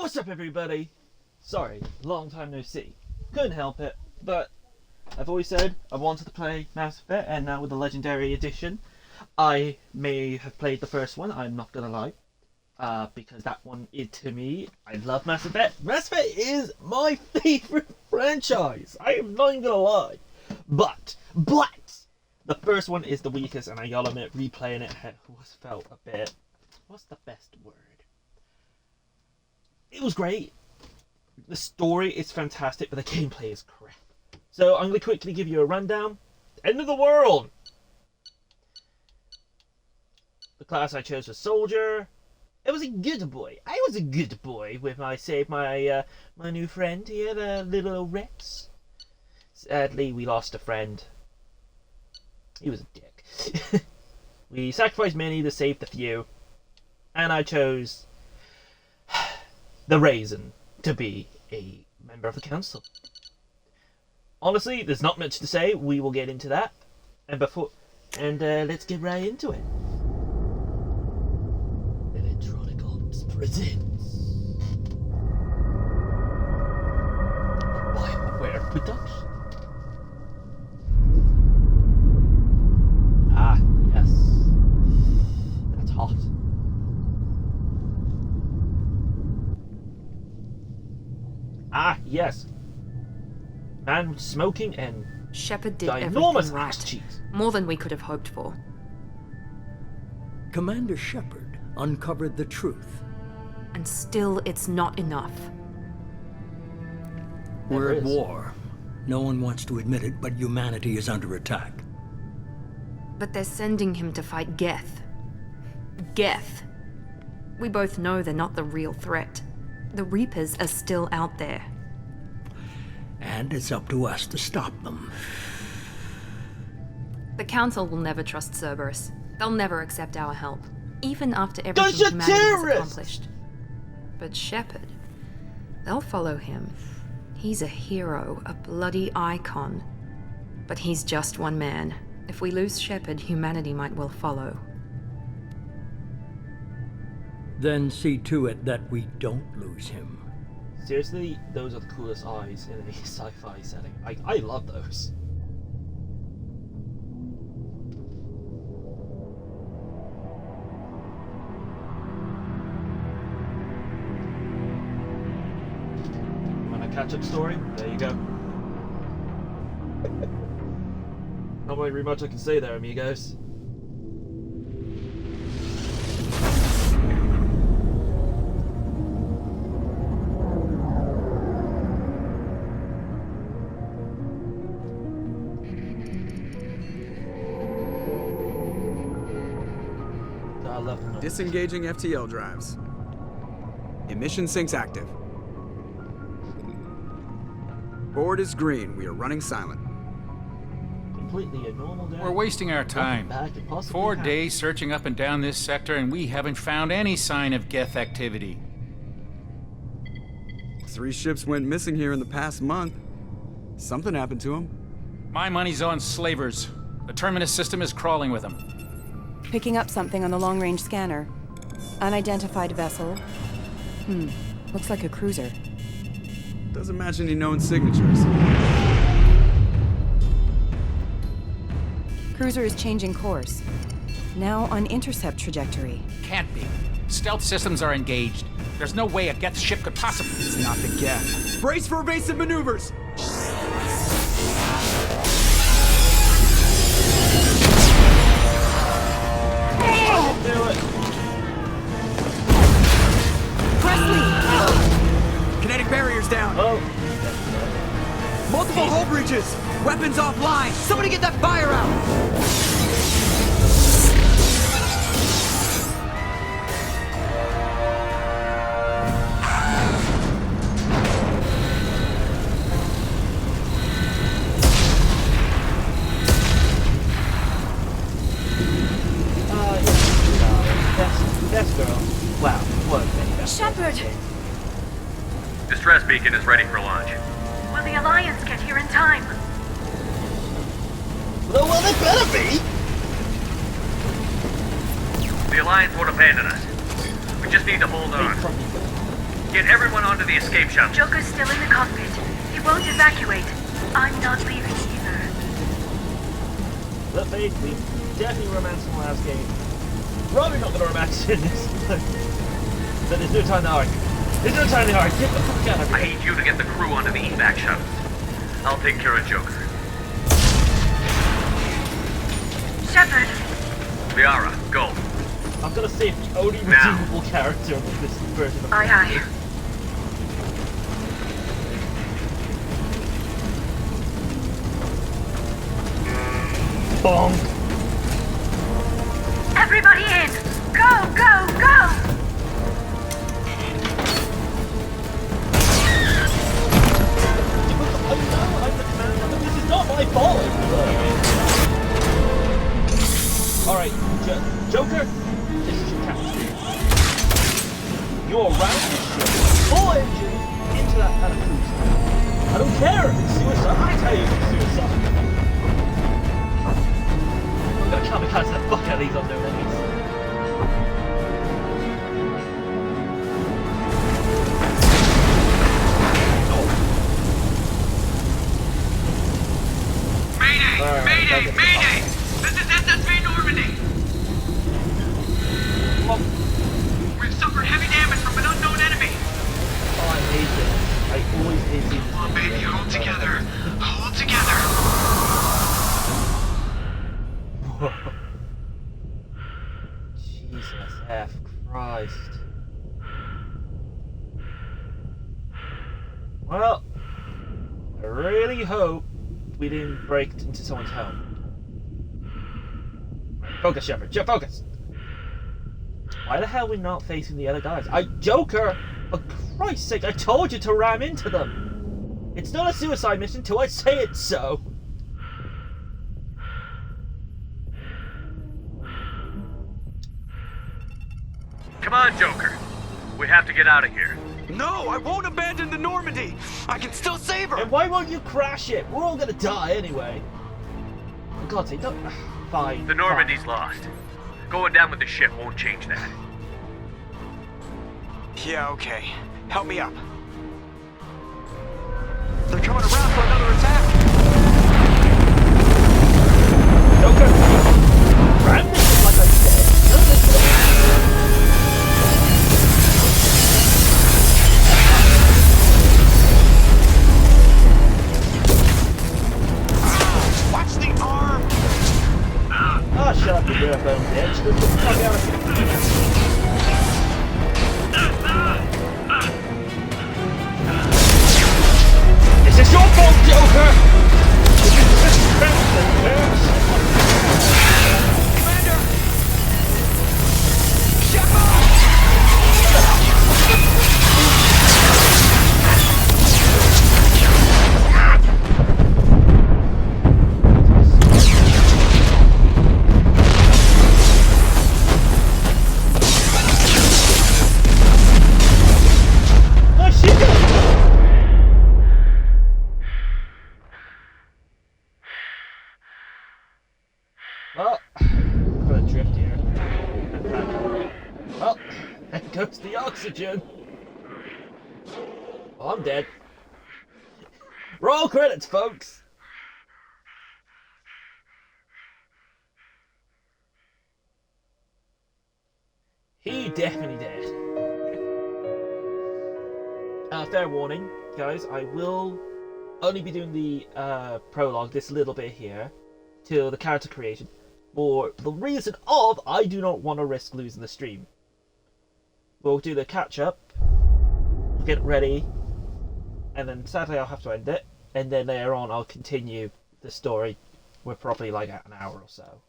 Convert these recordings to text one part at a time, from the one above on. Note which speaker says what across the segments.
Speaker 1: What's up, everybody? Sorry, long time no see. Couldn't help it, but I've always said I wanted to play Mass Effect, and now with the Legendary Edition, I may have played the first one, I'm not gonna lie. Because that one is, to me, I love Mass Effect. Mass Effect is my favourite franchise! I am not even gonna lie. But, the first one is the weakest, and I gotta admit, replaying it was felt a bit... What's the best word? It was great. The story is fantastic, but the gameplay is crap. So I'm going to quickly give you a rundown. End of the world! The class I chose was Soldier. It was a good boy. I was a good boy with my my new friend here, the little Rex. Sadly, we lost a friend. He was a dick. We sacrificed many to save the few. And I chose the Raisin to be a member of the council. Honestly, there's not much to say. We will get into that. And let's get right into it. Electronic Arts presents BioWare Production. Ah, yes. That's hot. Ah, yes. Man smoking and
Speaker 2: Shepard did
Speaker 1: enormous
Speaker 2: everything
Speaker 1: ass
Speaker 2: right.
Speaker 1: cheeks.
Speaker 2: More than we could have hoped for.
Speaker 3: Commander Shepard uncovered the truth.
Speaker 2: And still, it's not enough.
Speaker 3: We're
Speaker 1: Never
Speaker 3: at
Speaker 1: is.
Speaker 3: war. No one wants to admit it, but humanity is under attack.
Speaker 2: But they're sending him to fight Geth. Geth. We both know they're not the real threat. The Reapers are still out there.
Speaker 3: And it's up to us to stop them.
Speaker 2: The Council will never trust Cerberus. They'll never accept our help, even after
Speaker 1: Those
Speaker 2: everything
Speaker 1: are
Speaker 2: humanity has
Speaker 1: terrorists!
Speaker 2: accomplished. But Shepard, they'll follow him. He's a hero, a bloody icon. But he's just one man. If we lose Shepard, humanity might well follow.
Speaker 3: Then see to it that we don't lose him.
Speaker 1: Seriously, those are the coolest eyes in a sci-fi setting. I love those. Want a catch-up story? There you go. Not very much I can say there, amigos. I love the noise.
Speaker 4: Disengaging FTL drives. Emission sinks active. Board is green. We are running silent.
Speaker 1: Completely a normal day.
Speaker 5: We're wasting our time.
Speaker 1: Nothing bad could possibly
Speaker 5: 4
Speaker 1: happen.
Speaker 5: days searching up and down this sector, and we haven't found any sign of Geth activity.
Speaker 4: 3 ships went missing here in the past month. Something happened to them.
Speaker 5: My money's on slavers. The Terminus system is crawling with them.
Speaker 6: Picking up something on the long-range scanner. Unidentified vessel. Looks like a cruiser.
Speaker 4: Doesn't match any known signatures.
Speaker 6: Cruiser is changing course. Now on intercept trajectory.
Speaker 5: Can't be. Stealth systems are engaged. There's no way a Geth ship could possibly...
Speaker 4: It's not the Geth. Brace for evasive maneuvers!
Speaker 1: Do it.
Speaker 6: Presley!
Speaker 4: Kinetic barriers down.
Speaker 1: Oh.
Speaker 4: Multiple hull breaches. Weapons offline. Somebody get that fire out.
Speaker 1: Best girl. Wow, what a thing.
Speaker 6: Shepard!
Speaker 7: Distress beacon is ready for launch.
Speaker 8: Will the Alliance get here in time?
Speaker 1: Well, they better be!
Speaker 7: The Alliance won't abandon us. We just need to hold on. Get everyone onto the escape shuttle.
Speaker 8: Joker's still in the cockpit. He won't evacuate. I'm not leaving either.
Speaker 1: Let's say we definitely romanced in the last game. Probably not gonna romance in this. But there's no time to argue. There's no time to argue. Get the fuck out of
Speaker 7: I
Speaker 1: here.
Speaker 7: need you to get the crew onto the evac shuttles. I'll take care of Joker.
Speaker 8: Shepard,
Speaker 7: Liara, go.
Speaker 1: I'm gonna save the only
Speaker 7: Now.
Speaker 1: redeemable character of this version of
Speaker 8: aye aye.
Speaker 1: Bonk.
Speaker 8: Everybody in! Go, go, go!
Speaker 1: I'm the commander, but this is not my fault. Alright, Joker, this is your captain. You're around this ship, full engine, into that cruiser. I don't care if it's suicide. I tell you if it's suicide. I'm gonna kamikaze the fuck out of these unknown enemies.
Speaker 7: Mayday! Mayday! This is SSV Normandy! We've suffered heavy damage from an unknown enemy!
Speaker 1: Oh, I hate this. I always hate seeing this.
Speaker 7: Come on, baby, hold together. Hold together.
Speaker 1: Whoa. Jesus F. Christ. Well, I really hope we didn't break into someone's home. Focus, Shepard. Focus! Why the hell are we not facing the other guys? Joker! For Christ's sake, I told you to ram into them! It's not a suicide mission till I say it's so!
Speaker 7: Come on, Joker. We have to get out of here.
Speaker 4: No, I won't abandon the Normandy. I can still save her.
Speaker 1: And why won't you crash it? We're all gonna die anyway. For God's sake, don't... Fine.
Speaker 7: The Normandy's lost. Going down with the ship won't change that.
Speaker 4: Yeah, okay. Help me up. They're coming around for another attack.
Speaker 1: Joker! Ram this like I said. None of this
Speaker 4: Watch the arm.
Speaker 1: Ah, shut up, you UFO bitch. Get the fuck out of here. This is your fault, Joker!
Speaker 4: Commander! Shepard!
Speaker 1: Oh, shit! Well, I'm gonna drift here. Well, there goes the oxygen. Oh, I'm dead. Roll credits, folks. He definitely dead. Fair warning, guys, I will only be doing the prologue, this little bit here, till the character creation, for the reason of I do not want to risk losing the stream. We'll do the catch-up, get ready, and then sadly I'll have to end it, and then later on I'll continue the story. We're probably like at an hour or so.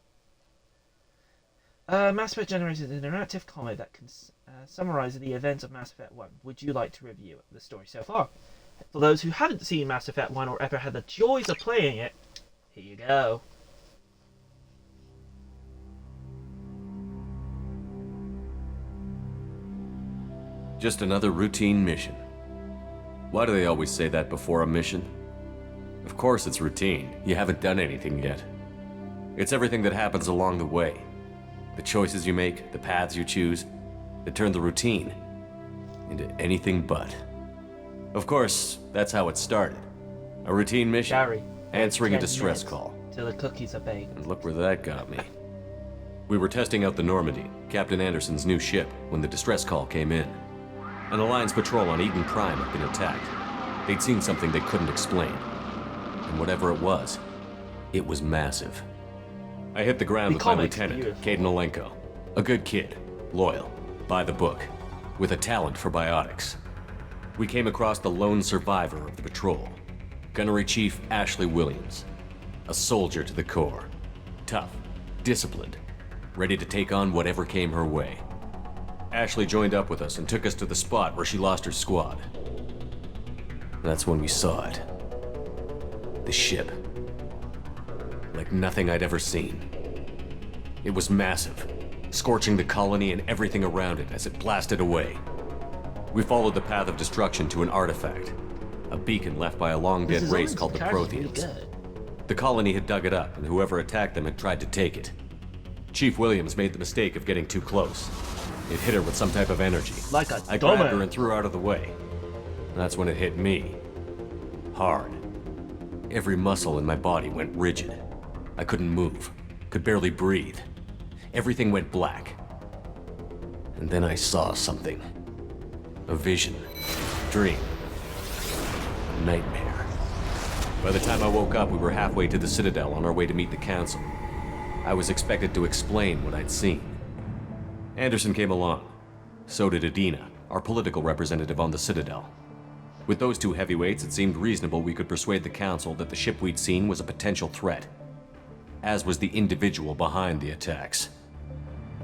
Speaker 1: Mass Effect generated an interactive comic that can summarize the events of Mass Effect 1. Would you like to review the story so far? For those who haven't seen Mass Effect 1 or ever had the joys of playing it, here you go.
Speaker 9: Just another routine mission. Why do they always say that before a mission? Of course it's routine. You haven't done anything yet. It's everything that happens along the way. The choices you make, the paths you choose, that turn the routine into anything but. Of course, that's how it started. A routine mission,
Speaker 1: Gary,
Speaker 9: answering a
Speaker 1: 10
Speaker 9: distress
Speaker 1: minutes
Speaker 9: call.
Speaker 1: Till the cookies are baked.
Speaker 9: And look where that got me. We were testing out the Normandy, Captain Anderson's new ship, when the distress call came in. An Alliance patrol on Eden Prime had been attacked. They'd seen something they couldn't explain. And whatever it was massive. I hit the ground with my
Speaker 1: comic's
Speaker 9: lieutenant,
Speaker 1: beautiful.
Speaker 9: Caden Olenko. A good kid, loyal, by the book, with a talent for biotics. We came across the lone survivor of the patrol, Gunnery Chief Ashley Williams. A soldier to the core. Tough, disciplined, ready to take on whatever came her way. Ashley joined up with us and took us to the spot where she lost her squad. That's when we saw it. The ship. Like nothing I'd ever seen. It was massive, scorching the colony and everything around it as it blasted away. We followed the path of destruction to an artifact, a beacon left by a long-dead race called the Protheans. The colony had dug it up, and whoever attacked them had tried to take it. Chief Williams made the mistake of getting too close. It hit her with some type of energy.
Speaker 1: Like a
Speaker 9: I grabbed her
Speaker 1: dumbass.
Speaker 9: and threw her out of the way. That's when it hit me. Hard. Every muscle in my body went rigid. I couldn't move, could barely breathe. Everything went black. And then I saw something. A vision. Dream. A nightmare. By the time I woke up, we were halfway to the Citadel on our way to meet the Council. I was expected to explain what I'd seen. Anderson came along. So did Adina, our political representative on the Citadel. With those two heavyweights, it seemed reasonable we could persuade the Council that the ship we'd seen was a potential threat, as was the individual behind the attacks.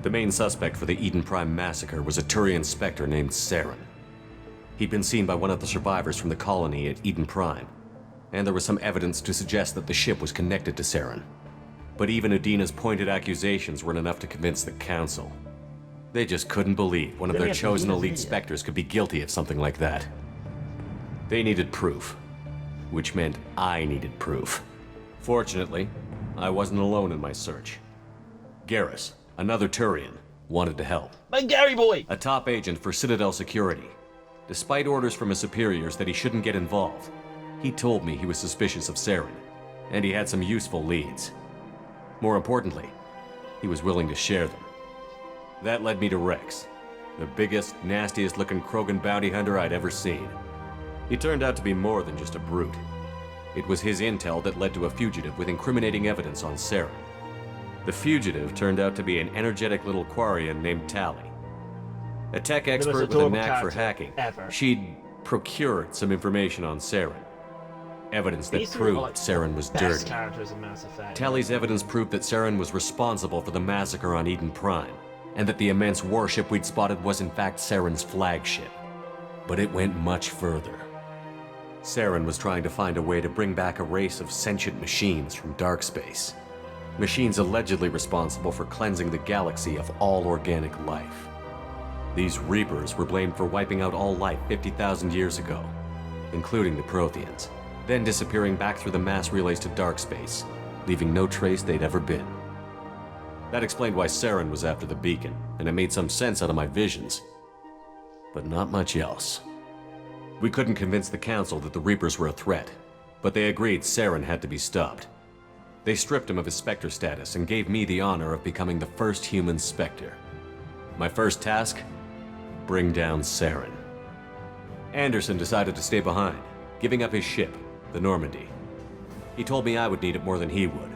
Speaker 9: The main suspect for the Eden Prime massacre was a Turian Spectre named Saren. He'd been seen by one of the survivors from the colony at Eden Prime, and there was some evidence to suggest that the ship was connected to Saren. But even Adina's pointed accusations weren't enough to convince the Council. They just couldn't believe one of their chosen elite Spectres could be guilty of something like that. They needed proof, which meant I needed proof. Fortunately, I wasn't alone in my search. Garrus, another Turian, wanted to help.
Speaker 1: My Gary boy!
Speaker 9: A top agent for Citadel Security. Despite orders from his superiors that he shouldn't get involved, he told me he was suspicious of Saren, and he had some useful leads. More importantly, he was willing to share them. That led me to Rex, the biggest, nastiest looking Krogan bounty hunter I'd ever seen. He turned out to be more than just a brute. It was his intel that led to a fugitive with incriminating evidence on Saren. The fugitive turned out to be an energetic little Quarian named Tali. A tech expert with a
Speaker 1: adorable
Speaker 9: knack for
Speaker 1: character
Speaker 9: hacking,
Speaker 1: ever.
Speaker 9: she'd procured some information on Saren. Evidence that
Speaker 1: These two are
Speaker 9: proved
Speaker 1: like
Speaker 9: Saren was
Speaker 1: best
Speaker 9: dirty.
Speaker 1: characters in Mass Effect.
Speaker 9: Tali's evidence proved that Saren was responsible for the massacre on Eden Prime, and that the immense warship we'd spotted was in fact Saren's flagship. But it went much further. Saren was trying to find a way to bring back a race of sentient machines from dark space. Machines allegedly responsible for cleansing the galaxy of all organic life. These Reapers were blamed for wiping out all life 50,000 years ago, including the Protheans, then disappearing back through the mass relays to dark space, leaving no trace they'd ever been. That explained why Saren was after the beacon, and it made some sense out of my visions. But not much else. We couldn't convince the Council that the Reapers were a threat, but they agreed Saren had to be stopped. They stripped him of his Spectre status and gave me the honor of becoming the first human Spectre. My first task? Bring down Saren. Anderson decided to stay behind, giving up his ship, the Normandy. He told me I would need it more than he would.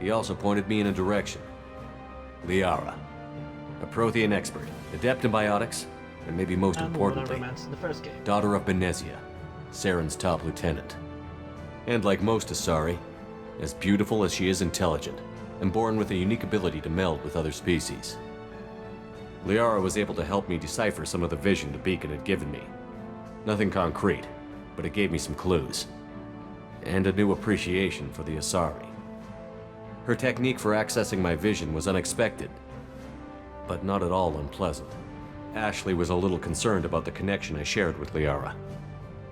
Speaker 9: He also pointed me in a direction. Liara, a Prothean expert, adept in biotics, and maybe most
Speaker 1: And the woman I
Speaker 9: importantly,
Speaker 1: romanced in the first game.
Speaker 9: daughter of Benezia, Saren's top lieutenant. And like most Asari, as beautiful as she is intelligent, and born with a unique ability to meld with other species. Liara was able to help me decipher some of the vision the beacon had given me. Nothing concrete, but it gave me some clues. And a new appreciation for the Asari. Her technique for accessing my vision was unexpected, but not at all unpleasant. Ashley was a little concerned about the connection I shared with Liara.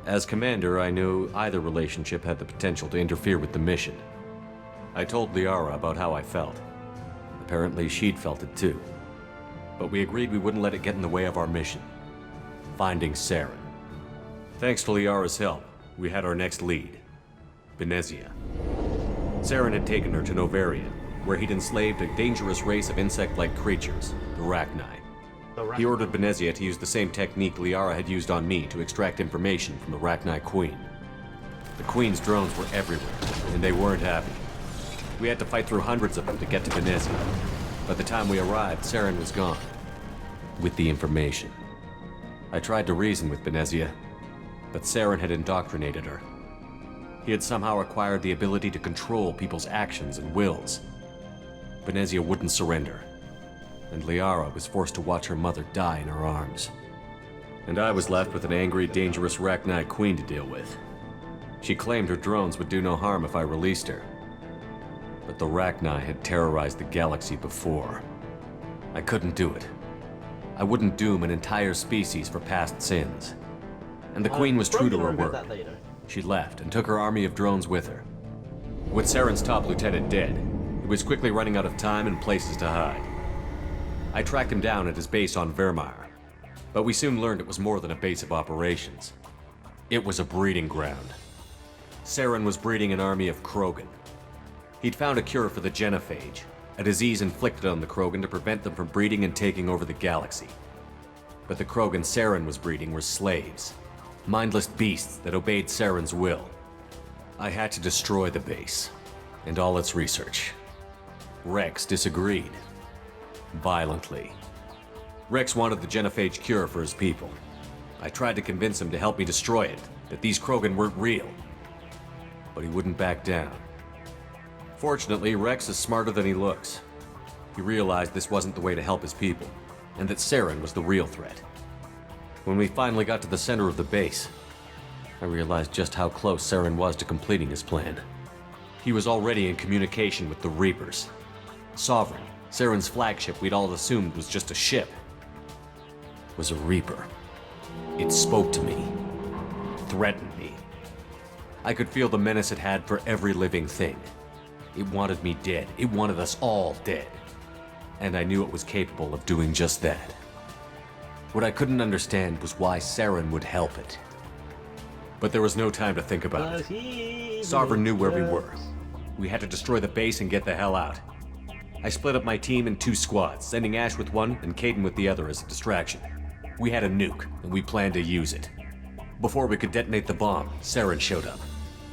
Speaker 9: As commander, I knew either relationship had the potential to interfere with the mission. I told Liara about how I felt. Apparently she'd felt it too. But we agreed we wouldn't let it get in the way of our mission. finding Saren. Thanks to Liara's help, we had our next lead, Benezia. Saren had taken her to Novaria, where he'd enslaved a dangerous race of insect-like creatures, the Rachni. He ordered Benezia to use the same technique Liara had used on me to extract information from the Rachni Queen. The Queen's drones were everywhere, and they weren't happy. We had to fight through hundreds of them to get to Benezia. By the time we arrived, Saren was gone. With the information. I tried to reason with Benezia, but Saren had indoctrinated her. He had somehow acquired the ability to control people's actions and wills. Benezia wouldn't surrender, and Liara was forced to watch her mother die in her arms. And I was left with an angry, dangerous Rachni Queen to deal with. She claimed her drones would do no harm if I released her. But the Rachni had terrorized the galaxy before. I couldn't do it. I wouldn't doom an entire species for past sins. And the Queen was true to her word. She left and took her army of drones with her. With Saren's top lieutenant dead, he was quickly running out of time and places to hide. I tracked him down at his base on Vermeer, but we soon learned it was more than a base of operations. It was a breeding ground. Saren was breeding an army of Krogan. He'd found a cure for the genophage, a disease inflicted on the Krogan to prevent them from breeding and taking over the galaxy. But the Krogan Saren was breeding were slaves, mindless beasts that obeyed Saren's will. I had to destroy the base, and all its research. Rex disagreed. Violently. Rex wanted the genophage cure for his people. I tried to convince him to help me destroy it, that these Krogan weren't real. But he wouldn't back down. Fortunately, Rex is smarter than he looks. He realized this wasn't the way to help his people, and that Saren was the real threat. When we finally got to the center of the base, I realized just how close Saren was to completing his plan. He was already in communication with the Reapers. Sovereign, Saren's flagship we'd all assumed was just a ship, was a Reaper. It spoke to me, threatened me. I could feel the menace it had for every living thing. It wanted me dead. It wanted us all dead. And I knew it was capable of doing just that. What I couldn't understand was why Saren would help it. But there was no time to think about it. Sovereign knew where we were. We had to destroy the base and get the hell out. I split up my team in 2 squads, sending Ash with one and Kaidan with the other as a distraction. We had a nuke, and we planned to use it. Before we could detonate the bomb, Saren showed up.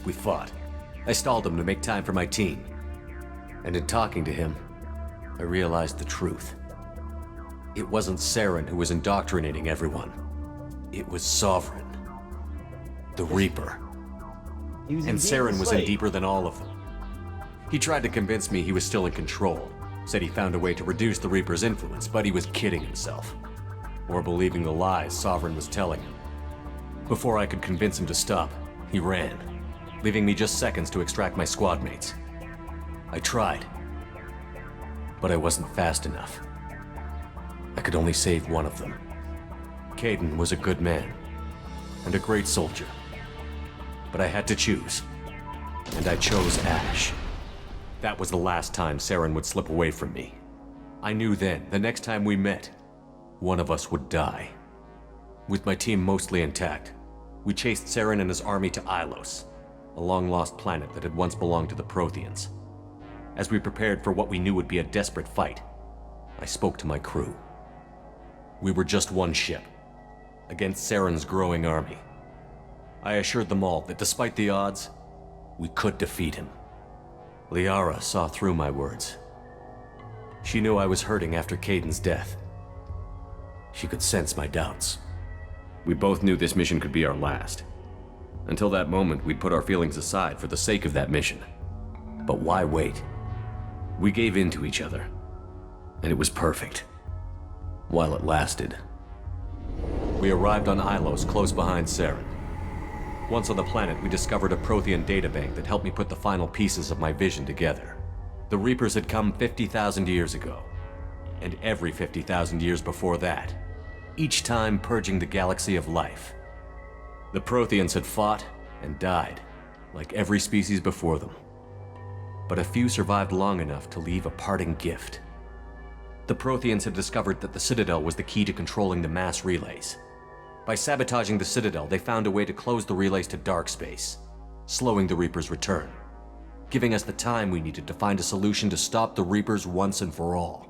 Speaker 9: We fought. I stalled him to make time for my team. And in talking to him, I realized the truth. It wasn't Saren who was indoctrinating everyone. It was Sovereign. The Reaper. And Saren was in deeper than all of them. He tried to convince me he was still in control. Said he found a way to reduce the Reaper's influence, but he was kidding himself. Or believing the lies Sovereign was telling him. Before I could convince him to stop, he ran, leaving me just seconds to extract my squad mates. I tried, but I wasn't fast enough. I could only save one of them. Kaidan was a good man, and a great soldier. But I had to choose, and I chose Ash. That was the last time Saren would slip away from me. I knew then, the next time we met, one of us would die. With my team mostly intact, we chased Saren and his army to Ilos, a long-lost planet that had once belonged to the Protheans. As we prepared for what we knew would be a desperate fight, I spoke to my crew. We were just one ship, against Saren's growing army. I assured them all that despite the odds, we could defeat him. Liara saw through my words. She knew I was hurting after Kaidan's death. She could sense my doubts.
Speaker 7: We both knew this mission could be our last. Until that moment, we'd put our feelings aside for the sake of that mission.
Speaker 9: But why wait?
Speaker 7: We gave in to each other, and it was perfect.
Speaker 9: While it lasted. We arrived on Ilos, close behind Saren. Once on the planet, we discovered a Prothean databank that helped me put the final pieces of my vision together. The Reapers had come 50,000 years ago, and every 50,000 years before that, each time purging the galaxy of life. The Protheans had fought and died, like every species before them. But a few survived long enough to leave a parting gift. The Protheans had discovered that the Citadel was the key to controlling the mass relays. By sabotaging the Citadel, they found a way to close the relays to dark space, slowing the Reapers' return, giving us the time we needed to find a solution to stop the Reapers once and for all.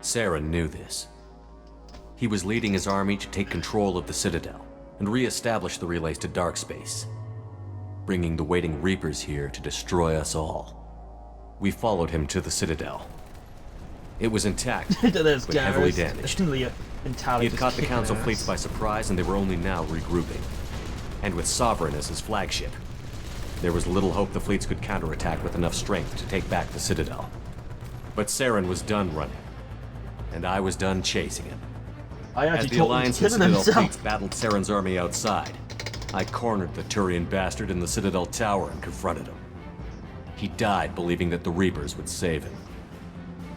Speaker 9: Saren knew this. He was leading his army to take control of the Citadel and re-establish the relays to dark space, bringing the waiting Reapers here to destroy us all. We followed him to the Citadel. It was intact, but heavily damaged. He had caught the Council fleets by surprise, and they were only now regrouping. And with Sovereign as his flagship, there was little hope the fleets could counterattack with enough strength to take back the Citadel. But Saren was done running, and I was done chasing him. As the Alliance and Citadel fleets battled Saren's army outside, I cornered the Turian bastard in the Citadel tower and confronted him. He died believing that the Reapers would save him.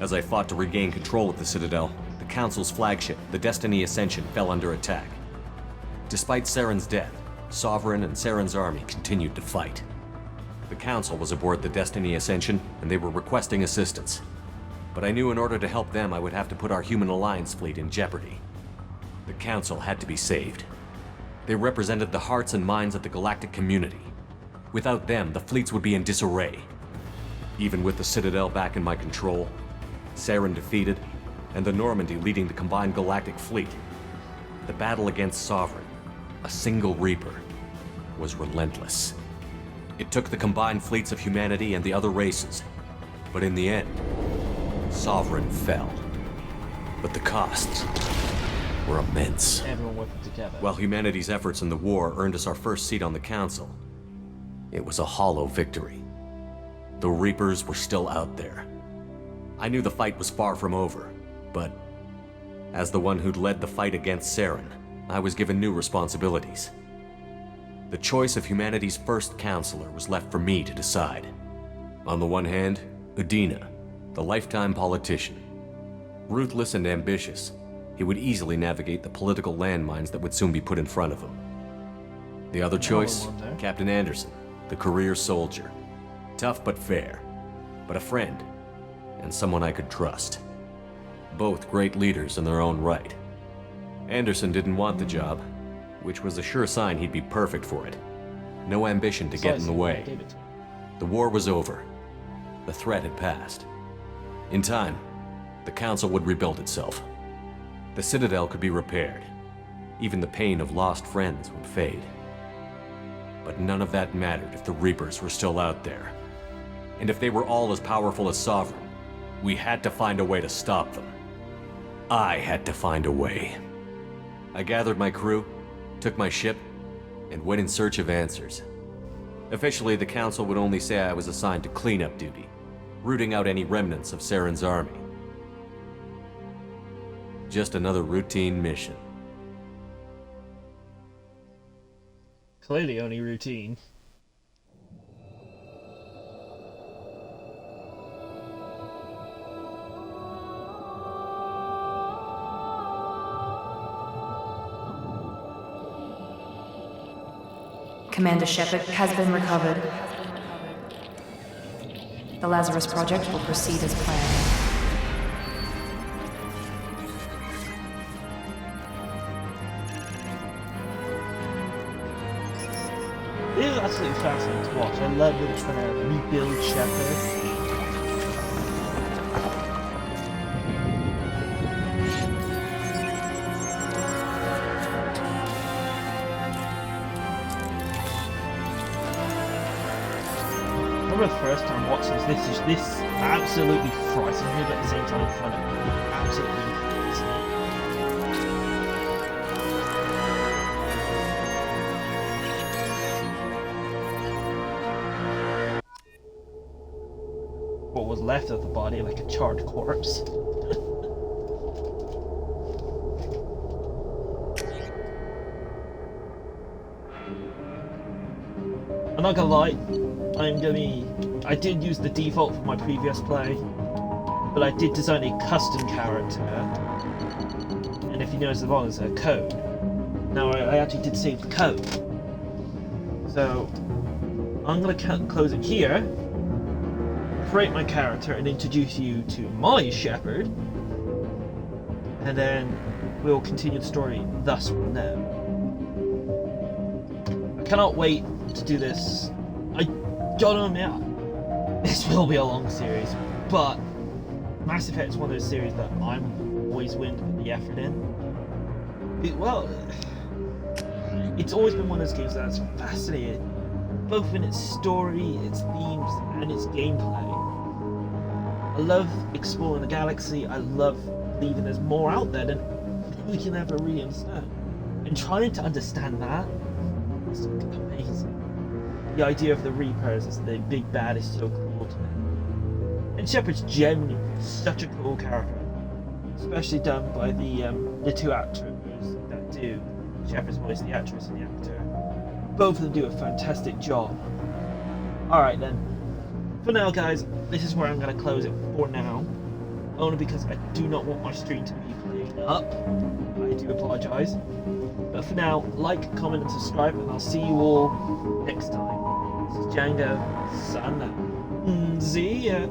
Speaker 9: As I fought to regain control of the Citadel, the Council's flagship, the Destiny Ascension, fell under attack. Despite Saren's death, Sovereign and Saren's army continued to fight. The Council was aboard the Destiny Ascension, and they were requesting assistance. But I knew in order to help them, I would have to put our Human Alliance fleet in jeopardy. The Council had to be saved. They represented the hearts and minds of the galactic community. Without them, the fleets would be in disarray. Even with the Citadel back in my control, Saren defeated, and the Normandy leading the combined galactic fleet, the battle against Sovereign, a single Reaper, was relentless. It took the combined fleets of humanity and the other races, but in the end, Sovereign fell. But the costs were immense.
Speaker 1: Everyone working together.
Speaker 9: While humanity's efforts in the war earned us our first seat on the Council, it was a hollow victory. The Reapers were still out there. I knew the fight was far from over, but as the one who'd led the fight against Saren, I was given new responsibilities. The choice of humanity's first counselor was left for me to decide. On the one hand, Udina, the lifetime politician. Ruthless and ambitious, he would easily navigate the political landmines that would soon be put in front of him. The other choice, Captain Anderson, the career soldier. Tough but fair, but a friend, and someone I could trust. Both great leaders in their own right. Anderson didn't want the job, which was a sure sign he'd be perfect for it. No ambition to get in the way. The war was over. The threat had passed. In time, the Council would rebuild itself. The Citadel could be repaired. Even the pain of lost friends would fade. But none of that mattered if the Reapers were still out there. And if they were all as powerful as Sovereign, we had to find a way to stop them. I had to find a way. I gathered my crew, took my ship, and went in search of answers. Officially, the Council would only say I was assigned to cleanup duty, rooting out any remnants of Saren's army. Just another routine mission.
Speaker 1: Clearly only routine.
Speaker 2: Commander Shepard has been recovered. The Lazarus Project will proceed as planned.
Speaker 1: This is absolutely fascinating to watch. I love that it's trying to rebuild Shepard. The first time watching this absolutely frightens me, but at the same time I find it absolutely fascinating. What was left of the body, like a charred corpse. I'm not gonna lie, I did use the default for my previous play, but I did design a custom character, and if you notice, as long as a code. Now I actually did save the code, so I'm gonna close it here, create my character, and introduce you to my Shepard, and then we'll continue the story thus from now. I cannot wait to do this. I gotta admit, this will be a long series, but Mass Effect is one of those series that I'm always willing to put the effort in. Well, it's always been one of those games that's fascinated, both in its story, its themes, and its gameplay. I love exploring the galaxy. I love believing there's more out there than we can ever really understand. And trying to understand that is amazing. The idea of the Reapers as the big bad is so cool to me. And Shepard's genuinely such a cool character, especially done by the two actors that do Shepard's voice, the actress and the actor. Both of them do a fantastic job. Alright then. For now, guys, this is where I'm going to close it for now. Only because I do not want my stream to be playing up. I do apologise. But for now, like, comment, and subscribe, and I'll see you all next time. This is Django, signing out. See ya!